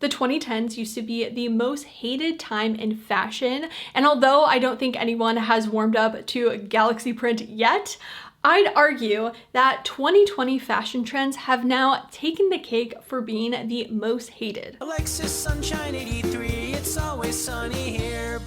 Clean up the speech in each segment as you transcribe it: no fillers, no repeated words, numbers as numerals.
The 2010s used to be the most hated time in fashion, and although I don't think anyone has warmed up to galaxy print yet, I'd argue that 2020 fashion trends have now taken the cake for being the most hated. Alexis Sunshine 83, it's always sunny here.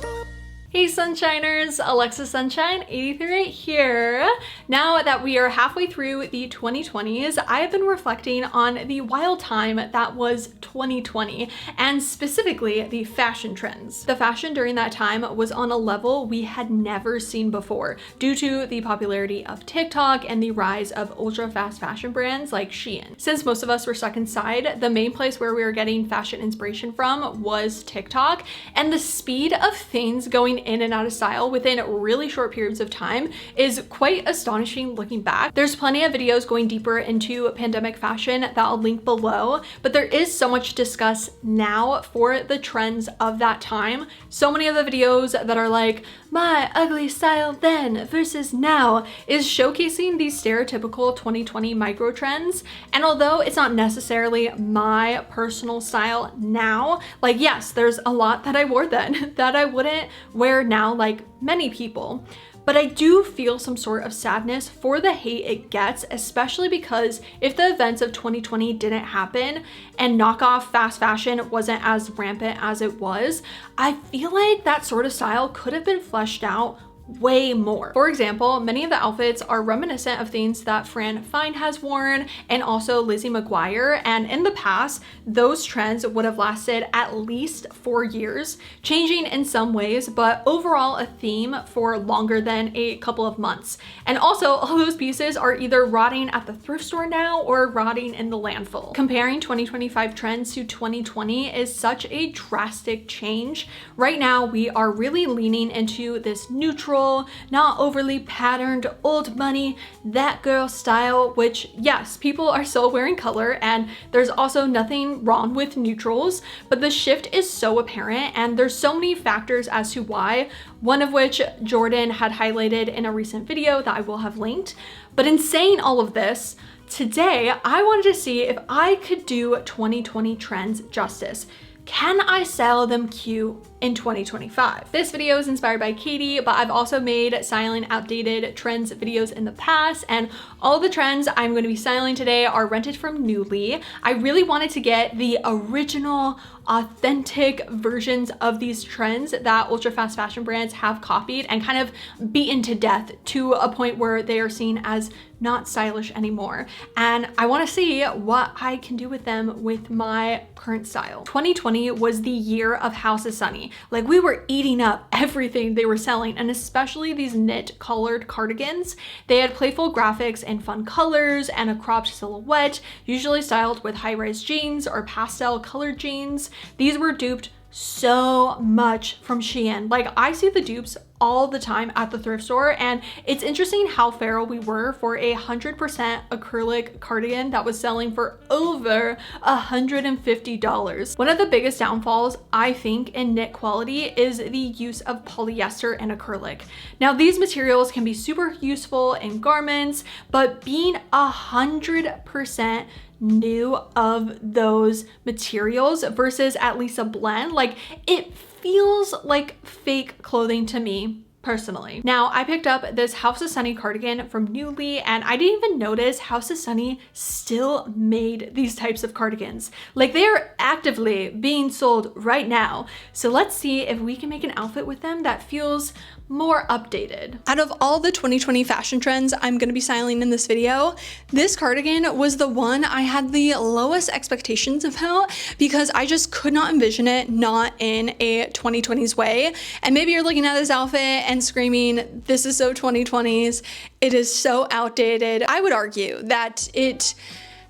Hey Sunshiners, Alexis Sunshine 83 here. Now that we are halfway through the 2020s, I have been reflecting on the wild time that was 2020, and specifically the fashion trends. The fashion during that time was on a level we had never seen before due to the popularity of TikTok and the rise of ultra fast fashion brands like Shein. Since most of us were stuck inside, the main place where we were getting fashion inspiration from was TikTok, and the speed of things going in and out of style within really short periods of time is quite astonishing looking back. There's plenty of videos going deeper into pandemic fashion that I'll link below, but there is so much to discuss now for the trends of that time. So many of the videos that are like, my ugly style then versus now, is showcasing these stereotypical 2020 micro trends. And although it's not necessarily my personal style now, like yes, there's a lot that I wore then that I wouldn't wear now like many people. But I do feel some sort of sadness for the hate it gets, especially because if the events of 2020 didn't happen and knockoff fast fashion wasn't as rampant as it was, I feel like that sort of style could have been fleshed out way more. For example, many of the outfits are reminiscent of things that Fran Fine has worn and also Lizzie McGuire, and in the past those trends would have lasted at least 4 years, changing in some ways but overall a theme for longer than a couple of months. And also all those pieces are either rotting at the thrift store now or rotting in the landfill. Comparing 2025 trends to 2020 is such a drastic change. Right now we are really leaning into this neutral, not overly patterned, old money, that girl style, which yes, people are still wearing color and there's also nothing wrong with neutrals, but the shift is so apparent and there's so many factors as to why, one of which Jordan had highlighted in a recent video that I will have linked. But in saying all of this, today I wanted to see if I could do 2020 trends justice. Can I style them cute in 2025? This video is inspired by Katie, but I've also made styling outdated trends videos in the past, and all the trends I'm going to be styling today are rented from Nuuly. I really wanted to get the original, authentic versions of these trends that ultra fast fashion brands have copied and kind of beaten to death to a point where they are seen as not stylish anymore. And I want to see what I can do with them with my current style. 2020 was the year of House of Sunny. Like, we were eating up everything they were selling, and especially these knit colored cardigans. They had playful graphics and fun colors and a cropped silhouette, usually styled with high-rise jeans or pastel colored jeans. These were duped so much from Shein. Like, I see the dupes all the time at the thrift store, and it's interesting how feral we were for a 100% acrylic cardigan that was selling for over $150. One of the biggest downfalls I think in knit quality is the use of polyester and acrylic. Now these materials can be super useful in garments, but being 100% new of those materials versus at least a blend, like, it feels like fake clothing to me personally. Now, I picked up this House of Sunny cardigan from Nuuly, and I didn't even notice House of Sunny still made these types of cardigans. Like, they are actively being sold right now. So let's see if we can make an outfit with them that feels more updated. Out of all the 2020 fashion trends I'm going to be styling in this video, this cardigan was the one I had the lowest expectations about because I just could not envision it not in a 2020s way. And maybe you're looking at this outfit and screaming, this is so 2020s, it is so outdated. I would argue that it,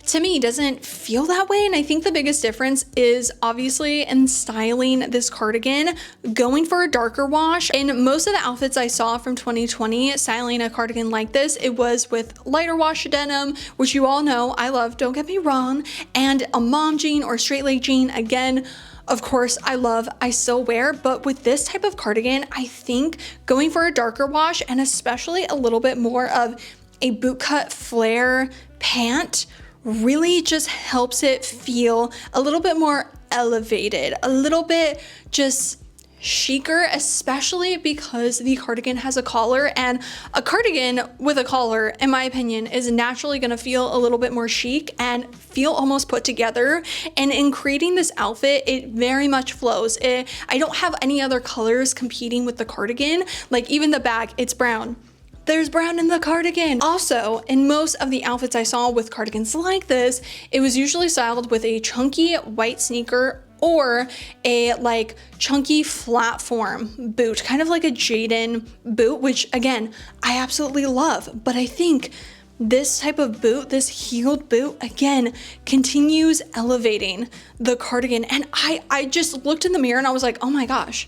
to me, doesn't feel that way. And I think the biggest difference is obviously in styling this cardigan, going for a darker wash. In most of the outfits I saw from 2020 styling a cardigan like this, it was with lighter wash denim, which you all know I love, don't get me wrong, and a mom jean or straight leg jean. Again, of course, I love, I still wear, but with this type of cardigan, I think going for a darker wash and especially a little bit more of a bootcut flare pant really just helps it feel a little bit more elevated, a little bit just chicer, especially because the cardigan has a collar, and a cardigan with a collar, in my opinion, is naturally going to feel a little bit more chic and feel almost put together. And in creating this outfit, it very much flows. I don't have any other colors competing with the cardigan. Like even the bag, it's brown. There's brown in the cardigan. Also, in most of the outfits I saw with cardigans like this, it was usually styled with a chunky white sneaker or a like chunky flat form boot, kind of like a Jaden boot, which again, I absolutely love. But I think this type of boot, this heeled boot, again, continues elevating the cardigan. And I just looked in the mirror and I was like, oh my gosh,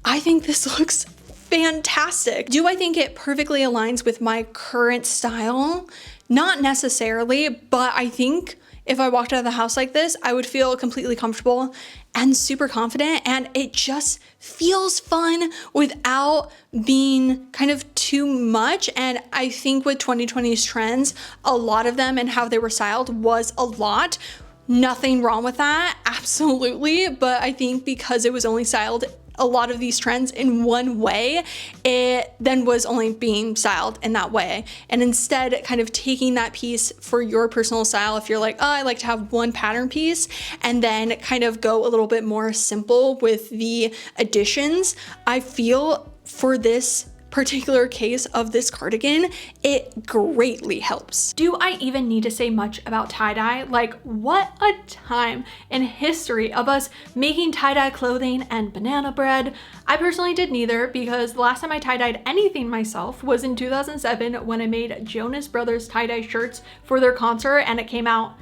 I think this looks fantastic. Do I think it perfectly aligns with my current style? Not necessarily, but I think if I walked out of the house like this, I would feel completely comfortable and super confident, and it just feels fun without being kind of too much. And I think with 2020's trends, a lot of them and how they were styled was a lot. Nothing wrong with that, absolutely. But I think because it was only styled a lot of these trends in one way, it then was only being styled in that way. And instead kind of taking that piece for your personal style, if you're like, oh, I like to have one pattern piece, and then kind of go a little bit more simple with the additions, I feel for this particular case of this cardigan, it greatly helps. Do I even need to say much about tie-dye? Like, what a time in history of us making tie-dye clothing and banana bread. I personally did neither, because the last time I tie-dyed anything myself was in 2007 when I made Jonas Brothers tie-dye shirts for their concert, and it came out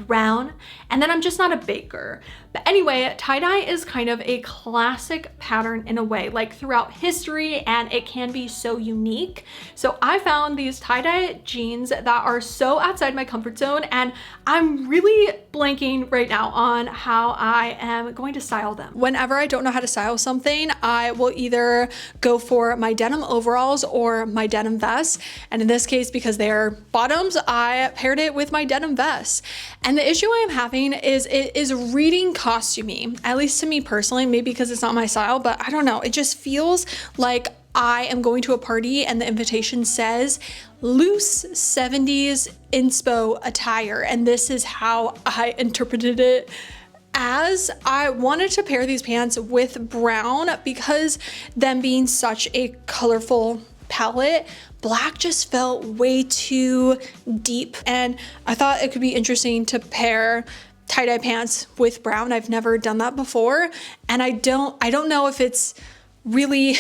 brown, and then I'm just not a baker. But anyway, tie-dye is kind of a classic pattern in a way, like throughout history, and it can be so unique. So I found these tie-dye jeans that are so outside my comfort zone, and I'm really blanking right now on how I am going to style them. Whenever I don't know how to style something, I will either go for my denim overalls or my denim vest. And in this case, because they are bottoms, I paired it with my denim vest. And the issue I'm having is it is reading costumey, at least to me personally, maybe because it's not my style, but I don't know. It just feels like I am going to a party and the invitation says loose 70s inspo attire. And this is how I interpreted it, as I wanted to pair these pants with brown because them being such a colorful palette, black just felt way too deep, and I thought it could be interesting to pair tie-dye pants with brown. I've never done that before, and I don't know if it's really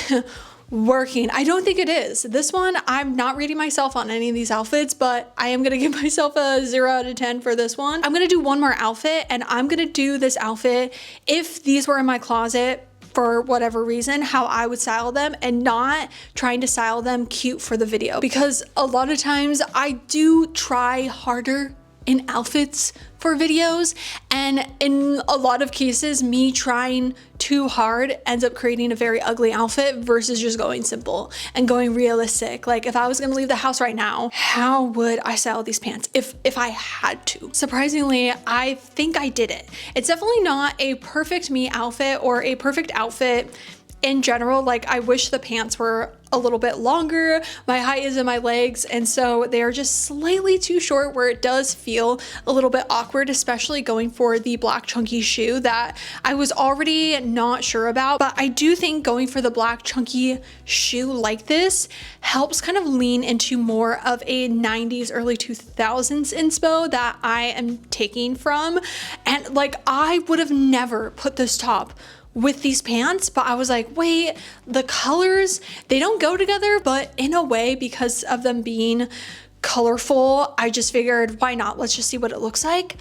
working. I don't think it is. This one, I'm not rating myself on any of these outfits, but I am gonna give myself a 0 out of 10 for this one. I'm gonna do one more outfit, and I'm gonna do this outfit if these were in my closet for whatever reason, how I would style them, and not trying to style them cute for the video, because a lot of times I do try harder in outfits for videos, and in a lot of cases me trying too hard ends up creating a very ugly outfit versus just going simple and going realistic. Like if I was gonna leave the house right now, how would I style these pants if I had to? Surprisingly, I think I did it. It's definitely not a perfect me outfit or a perfect outfit in general. Like I wish the pants were a little bit longer. My height is in my legs, and so they are just slightly too short, where it does feel a little bit awkward, especially going for the black chunky shoe that I was already not sure about. But I do think going for the black chunky shoe like this helps kind of lean into more of a 90s, early 2000s inspo that I am taking from. And like I would have never put this top with these pants, but I was like, wait, the colors, they don't go together, but in a way, because of them being colorful, I just figured, why not? Let's just see what it looks like.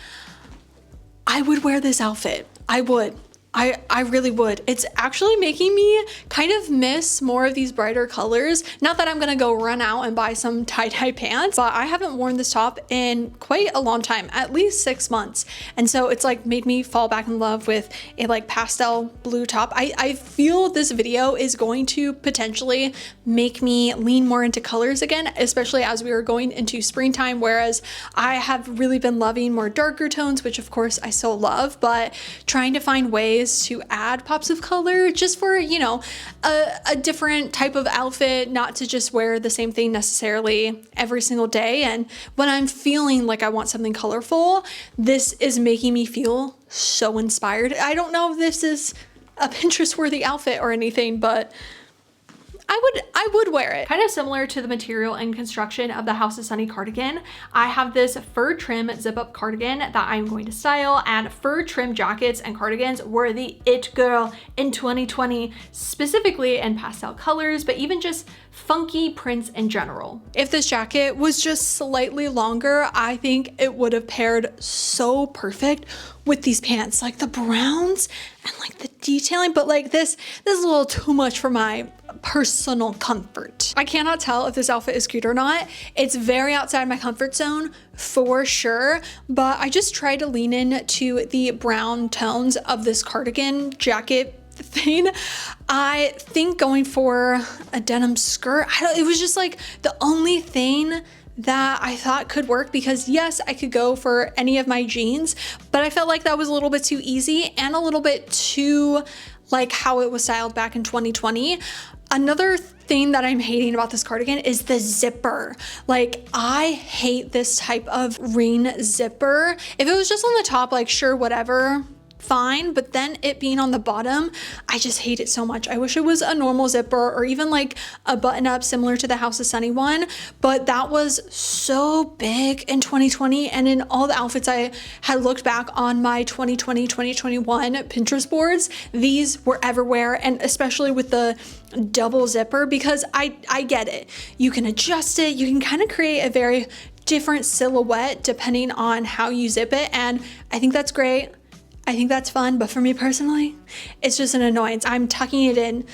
I would wear this outfit. I would. I really would. It's actually making me kind of miss more of these brighter colors. Not that I'm gonna go run out and buy some tie-dye pants, but I haven't worn this top in quite a long time, at least 6 months. And so it's like made me fall back in love with a like pastel blue top. I feel this video is going to potentially make me lean more into colors again, especially as we are going into springtime, whereas I have really been loving more darker tones, which of course I still love, but trying to find ways to add pops of color just for, you know, a different type of outfit, not to just wear the same thing necessarily every single day. And when I'm feeling like I want something colorful, this is making me feel so inspired. I don't know if this is a Pinterest worthy outfit or anything, but I would wear it. Kind of similar to the material and construction of the House of Sunny cardigan, I have this fur trim zip up cardigan that I'm going to style, and fur trim jackets and cardigans were the it girl in 2020, specifically in pastel colors, but even just funky prints in general. If this jacket was just slightly longer, I think it would have paired so perfect with these pants, like the browns and like the detailing, but like this is a little too much for my personal comfort. I cannot tell if this outfit is cute or not. It's very outside my comfort zone for sure, but I just tried to lean in to the brown tones of this cardigan jacket thing. I think going for a denim skirt, it was just like the only thing that I thought could work, because yes, I could go for any of my jeans, but I felt like that was a little bit too easy and a little bit too like how it was styled back in 2020. Another thing that I'm hating about this cardigan is the zipper. Like, I hate this type of ring zipper. If it was just on the top, like sure, whatever, fine, but then it being on the bottom, I just hate it so much. I wish it was a normal zipper or even like a button up similar to the House of Sunny one, but that was so big in 2020, and in all the outfits I had looked back on my 2020, 2021 Pinterest boards, these were everywhere, and especially with the double zipper, because I get it. You can adjust it, you can kind of create a very different silhouette depending on how you zip it, and I think that's great. I think that's fun, but for me personally, it's just an annoyance. I'm tucking it in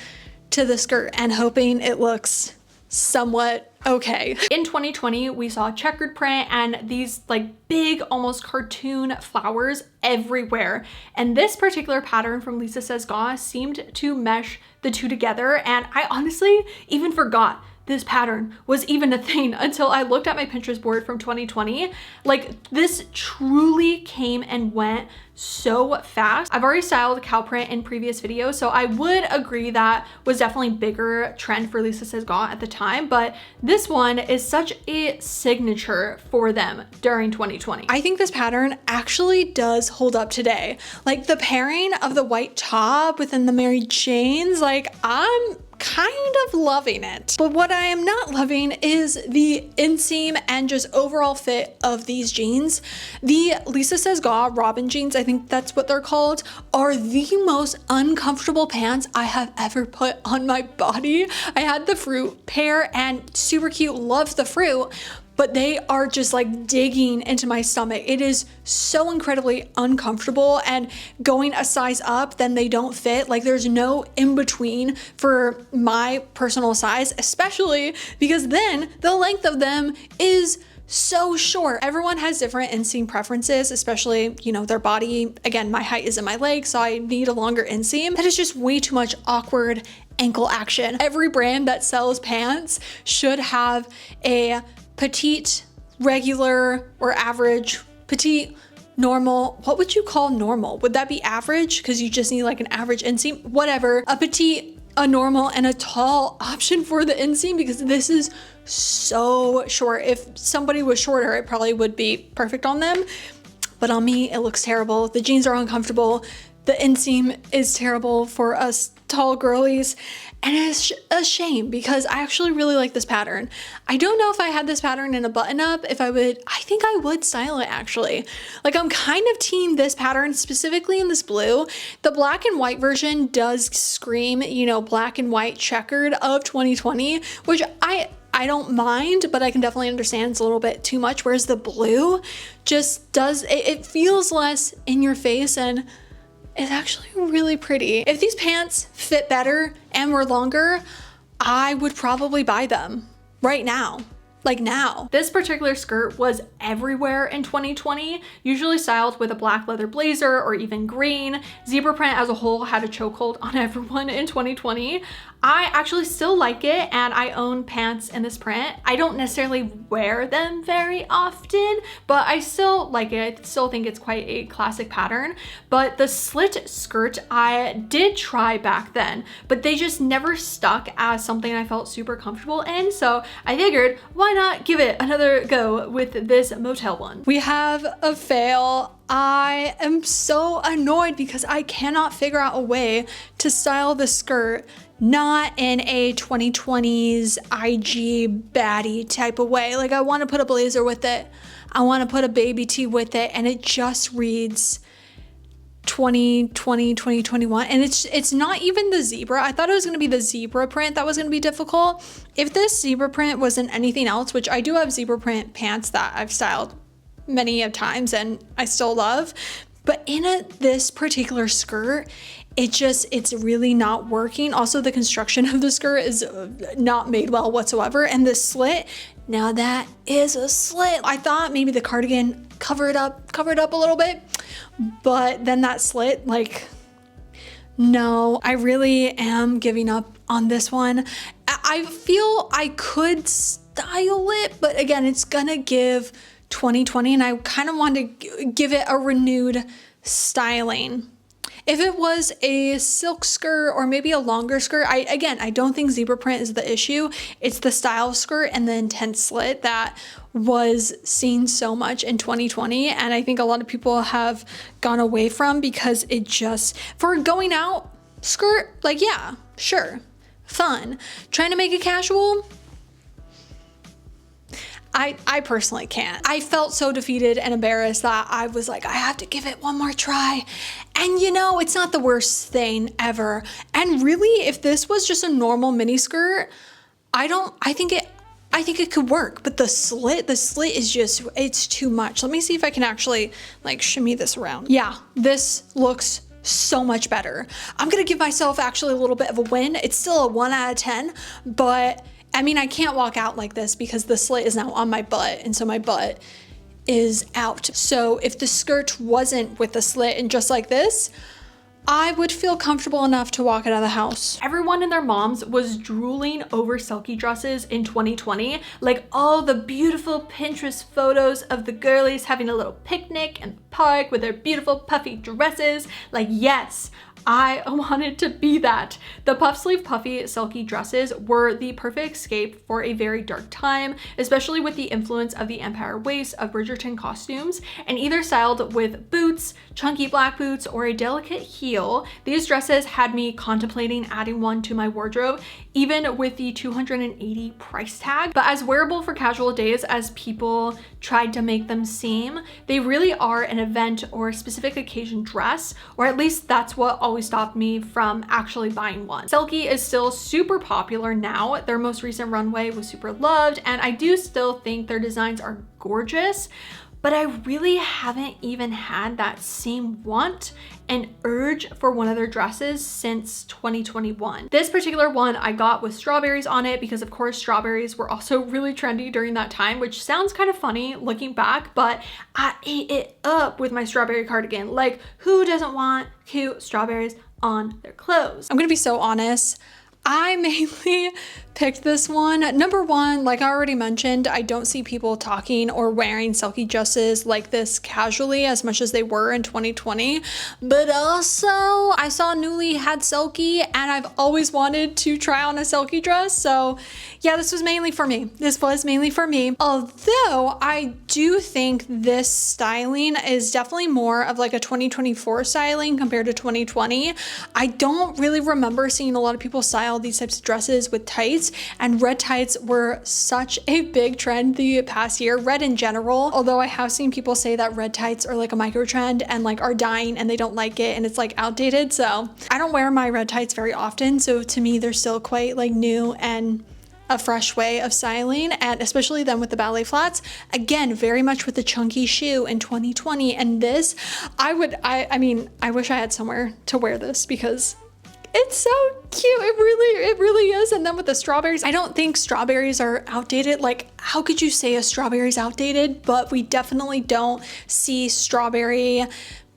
to the skirt and hoping it looks somewhat okay. In 2020, we saw checkered print and these like big, almost cartoon flowers everywhere. And this particular pattern from Lisa Says Ga seemed to mesh the two together. And I honestly even forgot this pattern was even a thing until I looked at my Pinterest board from 2020. Like, this truly came and went so fast. I've already styled cow print in previous videos, so I would agree that was definitely bigger trend for Lisa Says Ga at the time, but this one is such a signature for them during 2020. I think this pattern actually does hold up today. Like, the pairing of the white top within the Mary Janes, like, I'm kind of loving it. But what I am not loving is the inseam and just overall fit of these jeans. The Lisa Says Ga Robin jeans, I think that's what they're called, are the most uncomfortable pants I have ever put on my body. I had the fruit pair and super cute, loved the fruit, but they are just like digging into my stomach. It is so incredibly uncomfortable, and going a size up, then they don't fit. Like, there's no in between for my personal size, especially because then the length of them is so short. Everyone has different inseam preferences, especially, you know, their body. Again, my height isn't my leg, so I need a longer inseam. That is just way too much awkward ankle action. Every brand that sells pants should have a petite, regular, or average, petite, normal. What would you call normal? Would that be average? Because you just need like an average inseam, whatever. A petite, a normal, and a tall option for the inseam, because this is so short. If somebody was shorter, it probably would be perfect on them, but on me, it looks terrible. The jeans are uncomfortable. The inseam is terrible for us tall girlies, and it's a shame because I actually really like this pattern. I don't know if I had this pattern in a button up, I think I would style it actually. Like, I'm kind of team this pattern, specifically in this blue. The black and white version does scream, you know, black and white checkered of 2020, which I don't mind, but I can definitely understand it's a little bit too much, whereas the blue just does, it feels less in your face, and is actually really pretty. If these pants fit better and were longer, I would probably buy them right now. Like now. This particular skirt was everywhere in 2020, usually styled with a black leather blazer or even green. Zebra print as a whole had a chokehold on everyone in 2020. I actually still like it, and I own pants in this print. I don't necessarily wear them very often, but I still like it. I still think it's quite a classic pattern. But the slit skirt I did try back then, but they just never stuck as something I felt super comfortable in. So I figured, why not give it another go with this motel one? We have a fail. I am so annoyed because I cannot figure out a way to style the skirt not in a 2020s IG baddie type of way. Like, I want to put a blazer with it. I want to put a baby tee with it, and it just reads 2020, 2021. And it's not even the zebra. I thought it was going to be the zebra print that was going to be difficult. If this zebra print wasn't anything else, which I do have zebra print pants that I've styled many of times and I still love, but in this particular skirt, it's really not working. Also, the construction of the skirt is not made well whatsoever. And the slit, now that is a slit. I thought maybe the cardigan covered up a little bit, but then that slit, like, no, I really am giving up on this one. I feel I could style it, but again, it's gonna give 2020, and I kind of want to give it a renewed styling. If it was a silk skirt or maybe a longer skirt, I don't think zebra print is the issue. It's the style skirt and the intense slit that was seen so much in 2020, and I think a lot of people have gone away from, because it just, for a going out skirt, like, yeah, sure, fun. Trying to make it casual, I personally can't. I felt so defeated and embarrassed that I was like, I have to give it one more try. And you know, it's not the worst thing ever. And really, if this was just a normal mini skirt, I think it could work. But the slit is just, it's too much. Let me see if I can actually like shimmy this around. Yeah, this looks so much better. I'm gonna give myself actually a little bit of a win. It's still a 1 out of 10, but I mean, I can't walk out like this because the slit is now on my butt, and so my butt is out. So if the skirt wasn't with the slit and just like this, I would feel comfortable enough to walk out of the house. Everyone and their moms was drooling over Selkie dresses in 2020. Like, all the beautiful Pinterest photos of the girlies having a little picnic in the park with their beautiful puffy dresses. Like, yes, I wanted to be that. The puff sleeve puffy Selkie dresses were the perfect escape for a very dark time, especially with the influence of the Empire waist of Bridgerton costumes, and either styled with boots, chunky black boots, or a delicate heel. These dresses had me contemplating adding one to my wardrobe, even with the $280 price tag. But as wearable for casual days as people tried to make them seem, they really are an event or specific occasion dress, or at least that's what always stopped me from actually buying one. Selkie is still super popular now. Their most recent runway was super loved, and I do still think their designs are gorgeous, but I really haven't even had that same want and urge for one of their dresses since 2021. This particular one I got with strawberries on it because, of course, strawberries were also really trendy during that time, which sounds kind of funny looking back, but I ate it up with my strawberry cardigan. Like, who doesn't want cute strawberries on their clothes? I'm gonna be so honest. I mainly picked this one. Number one, like I already mentioned, I don't see people talking or wearing Selkie dresses like this casually as much as they were in 2020. But also, I saw Newly had Selkie, and I've always wanted to try on a Selkie dress. So yeah, this was mainly for me. Although I do think this styling is definitely more of like a 2024 styling compared to 2020. I don't really remember seeing a lot of people style these types of dresses with tights, and red tights were such a big trend the past year, red in general, although I have seen people say that red tights are like a micro trend and like are dying and they don't like it and it's like outdated. So I don't wear my red tights very often, so to me they're still quite like new and a fresh way of styling, and especially then with the ballet flats. Again, very much with the chunky shoe in 2020. And this, I mean, I wish I had somewhere to wear this because it's so cute. It really is. And then with the strawberries, I don't think strawberries are outdated. Like, how could you say a strawberry is outdated? But we definitely don't see strawberry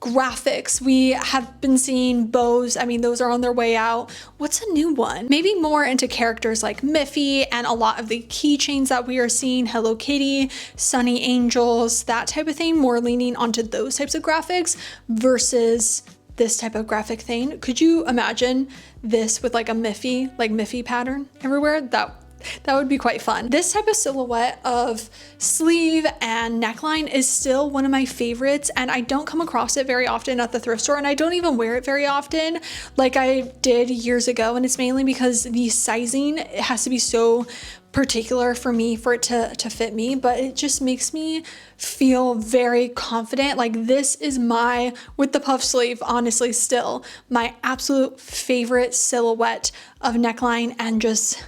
graphics. We have been seeing bows. I mean, those are on their way out. What's a new one? Maybe more into characters like Miffy and a lot of the keychains that we are seeing, Hello Kitty, Sunny Angels, that type of thing, more leaning onto those types of graphics versus this type of graphic thing. Could you imagine this with like a Miffy pattern everywhere? That would be quite fun. This type of silhouette of sleeve and neckline is still one of my favorites, and I don't come across it very often at the thrift store, and I don't even wear it very often like I did years ago. And it's mainly because the sizing, it has to be so particular for me for it to fit me, but it just makes me feel very confident. Like, this is my, with the puff sleeve, honestly still my absolute favorite silhouette of neckline and just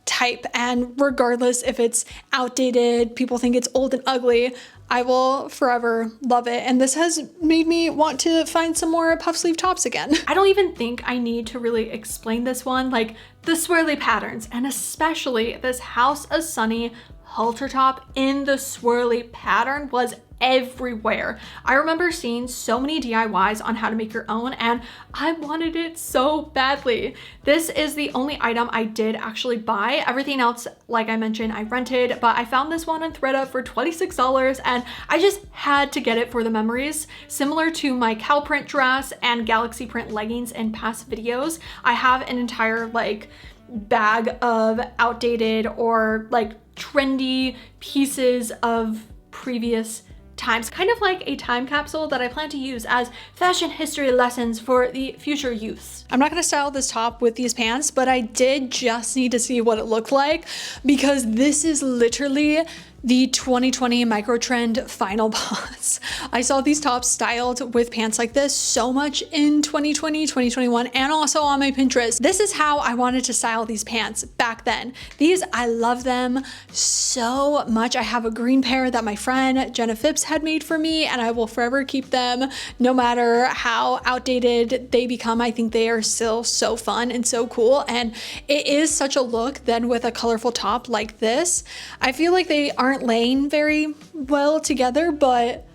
type. And regardless if it's outdated, people think it's old and ugly, I will forever love it. And this has made me want to find some more puff sleeve tops again. I don't even think I need to really explain this one. Like, the swirly patterns, and especially this House of Sunny halter top in the swirly pattern, was everywhere. I remember seeing so many DIYs on how to make your own, and I wanted it so badly. This is the only item I did actually buy. Everything else, like I mentioned, I rented, but I found this one on ThredUp for $26, and I just had to get it for the memories. Similar to my cow print dress and galaxy print leggings in past videos, I have an entire like bag of outdated or like trendy pieces of previous times, kind of like a time capsule that I plan to use as fashion history lessons for the future youth. I'm not gonna style this top with these pants, but I did just need to see what it looked like because this is literally the 2020 micro trend final boss. I saw these tops styled with pants like this so much in 2020, 2021, and also on my Pinterest. This is how I wanted to style these pants back then. These, I love them so much. I have a green pair that my friend Jenna Phipps had made for me, and I will forever keep them no matter how outdated they become. I think they are still so fun and so cool, and it is such a look then with a colorful top like this. I feel like they aren't laying very well together, but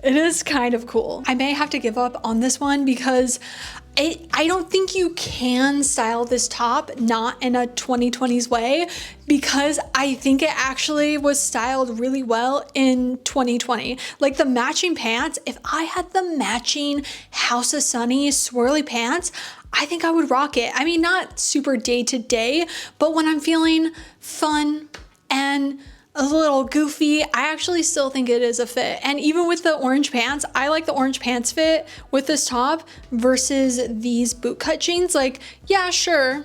it is kind of cool. I may have to give up on this one because I don't think you can style this top not in a 2020s way, because I think it actually was styled really well in 2020. Like the matching pants, if I had the matching House of Sunny swirly pants, I think I would rock it. I mean, not super day to day, but when I'm feeling fun and a little goofy, I actually still think it is a fit. And even with the orange pants, I like the orange pants fit with this top versus these bootcut jeans. Like, yeah, sure,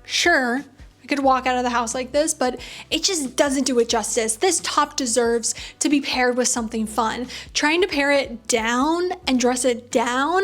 I could walk out of the house like this, but it just doesn't do it justice. This top deserves to be paired with something fun. Trying to pair it down and dress it down,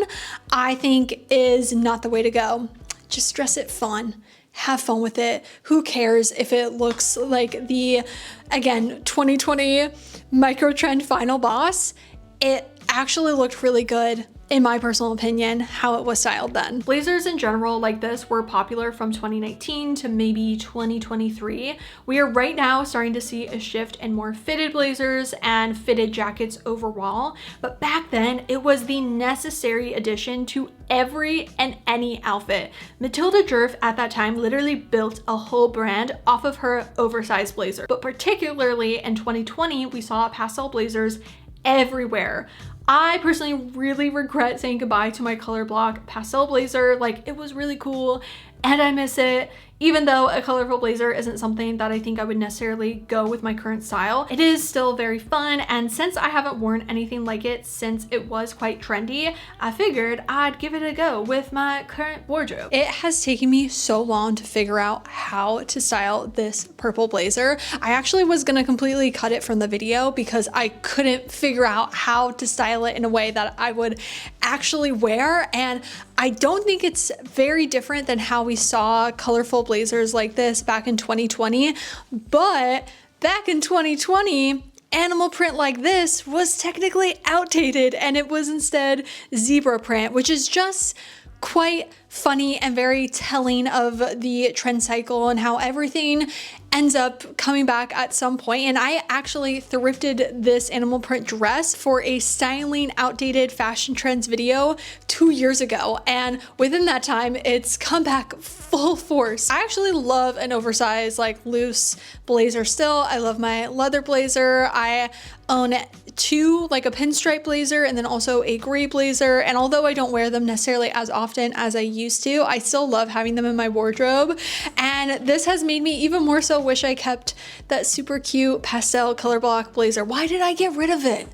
I think is not the way to go. Just dress it fun. Have fun with it. Who cares if it looks like the, again, 2020 micro trend final boss? It actually looked really good, in my personal opinion, how it was styled then. Blazers in general like this were popular from 2019 to maybe 2023. We are right now starting to see a shift in more fitted blazers and fitted jackets overall, but back then it was the necessary addition to every and any outfit. Matilda Djerf at that time literally built a whole brand off of her oversized blazer, but particularly in 2020 we saw pastel blazers everywhere. I personally really regret saying goodbye to my color block pastel blazer. Like, it was really cool and I miss it. Even though a colorful blazer isn't something that I think I would necessarily go with my current style, it is still very fun, and since I haven't worn anything like it since it was quite trendy, I figured I'd give it a go with my current wardrobe. It has taken me so long to figure out how to style this purple blazer. I actually was gonna completely cut it from the video because I couldn't figure out how to style it in a way that I would actually wear, and I don't think it's very different than how we saw colorful blazers like this back in 2020, but back in 2020, animal print like this was technically outdated and it was instead zebra print, which is just quite funny and very telling of the trend cycle and how everything ends up coming back at some point. And I actually thrifted this animal print dress for a styling outdated fashion trends video 2 years ago, and within that time it's come back full force. I actually love an oversized like loose blazer still. I love my leather blazer. I own two, like a pinstripe blazer and then also a gray blazer, and although I don't wear them necessarily as often as I used to, I still love having them in my wardrobe. And this has made me even more so wish I kept that super cute pastel color block blazer. Why did I get rid of it?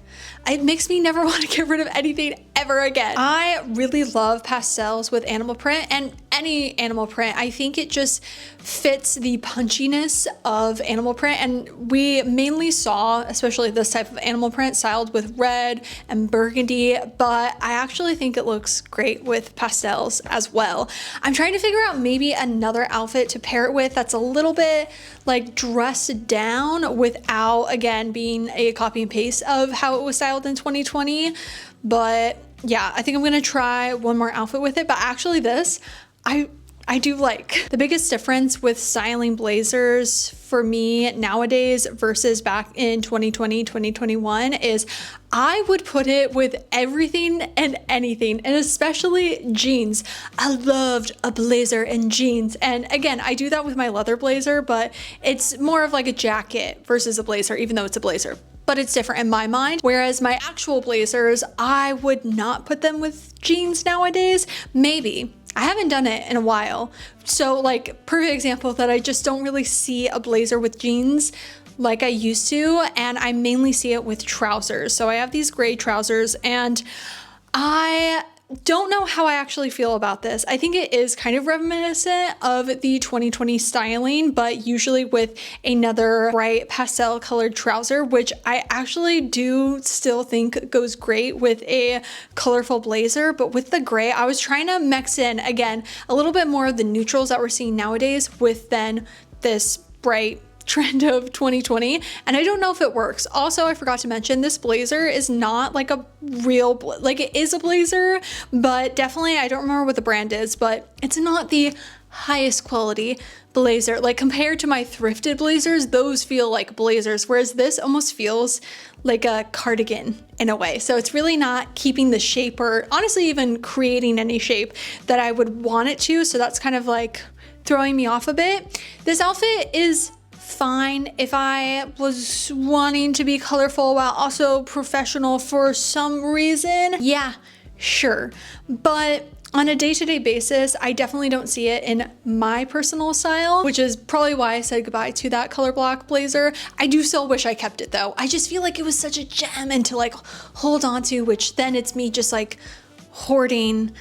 It makes me never want to get rid of anything ever again. I really love pastels with animal print, and any animal print. I think it just fits the punchiness of animal print, and we mainly saw, especially this type of animal print, styled with red and burgundy, but I actually think it looks great with pastels as well. I'm trying to figure out maybe another outfit to pair it with that's a little bit like dressed down without, again, being a copy and paste of how it was styled in 2020. But yeah, I think I'm gonna try one more outfit with it. But actually this, I do like. The biggest difference with styling blazers for me nowadays versus back in 2020, 2021 is I would put it with everything and anything, and especially jeans. I loved a blazer and jeans. And again, I do that with my leather blazer, but it's more of like a jacket versus a blazer, even though it's a blazer. But it's different in my mind. Whereas my actual blazers, I would not put them with jeans nowadays. Maybe. I haven't done it in a while. So like, perfect example that I just don't really see a blazer with jeans like I used to, and I mainly see it with trousers. So I have these gray trousers, and I don't know how I actually feel about this. I think it is kind of reminiscent of the 2020 styling, but usually with another bright pastel colored trouser, which I actually do still think goes great with a colorful blazer. But with the gray, I was trying to mix in, again, a little bit more of the neutrals that we're seeing nowadays with then this bright trend of 2020, and I don't know if it works. Also, I forgot to mention this blazer is not like a real, like it is a blazer, but definitely, I don't remember what the brand is, but it's not the highest quality blazer. Like compared to my thrifted blazers, those feel like blazers, whereas this almost feels like a cardigan in a way. So it's really not keeping the shape or honestly even creating any shape that I would want it to. So that's kind of like throwing me off a bit. This outfit is fine if I was wanting to be colorful while also professional for some reason. Yeah, sure. But on a day-to-day basis, I definitely don't see it in my personal style, which is probably why I said goodbye to that color block blazer. I do still wish I kept it though. I just feel like it was such a gem and to like hold on to, which then it's me just like hoarding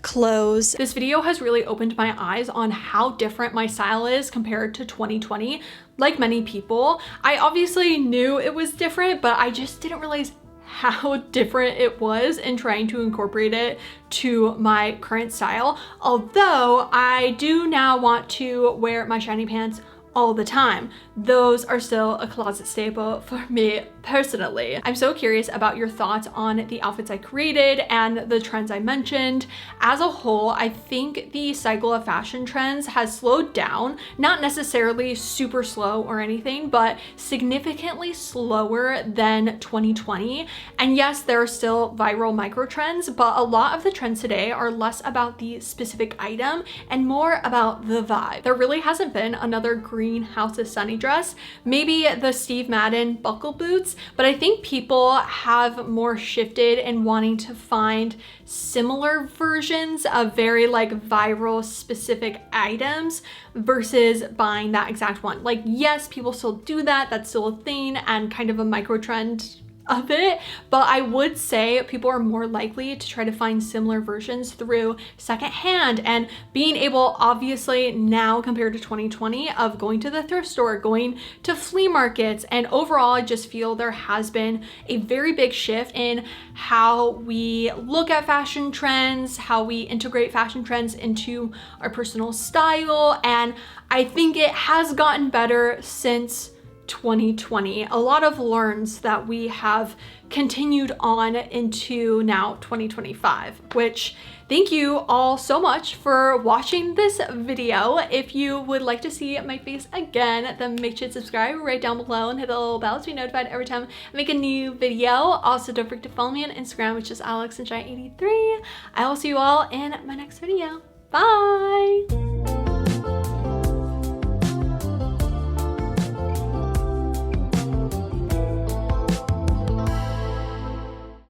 clothes. This video has really opened my eyes on how different my style is compared to 2020. Like many people, I obviously knew it was different, but I just didn't realize how different it was in trying to incorporate it to my current style. Although I do now want to wear my shiny pants all the time. Those are still a closet staple for me personally. I'm so curious about your thoughts on the outfits I created and the trends I mentioned. As a whole, I think the cycle of fashion trends has slowed down, not necessarily super slow or anything, but significantly slower than 2020. And yes, there are still viral micro trends, but a lot of the trends today are less about the specific item and more about the vibe. There really hasn't been another green House of Sunny dress, maybe the Steve Madden buckle boots, but I think people have more shifted in wanting to find similar versions of very like viral specific items versus buying that exact one. Like, yes, people still do that. That's still a thing and kind of a micro trend of it, but I would say people are more likely to try to find similar versions through secondhand, and being able, obviously now compared to 2020, of going to the thrift store, going to flea markets, and overall I just feel there has been a very big shift in how we look at fashion trends, how we integrate fashion trends into our personal style, and I think it has gotten better since 2020. A lot of learns that we have continued on into now 2025, which thank you all so much for watching this video. If you would like to see my face again, then make sure to subscribe right down below and hit the little bell to be notified every time I make a new video. Also, don't forget to follow me on Instagram, which is alexsunshine83. I will see you all in my next video. Bye!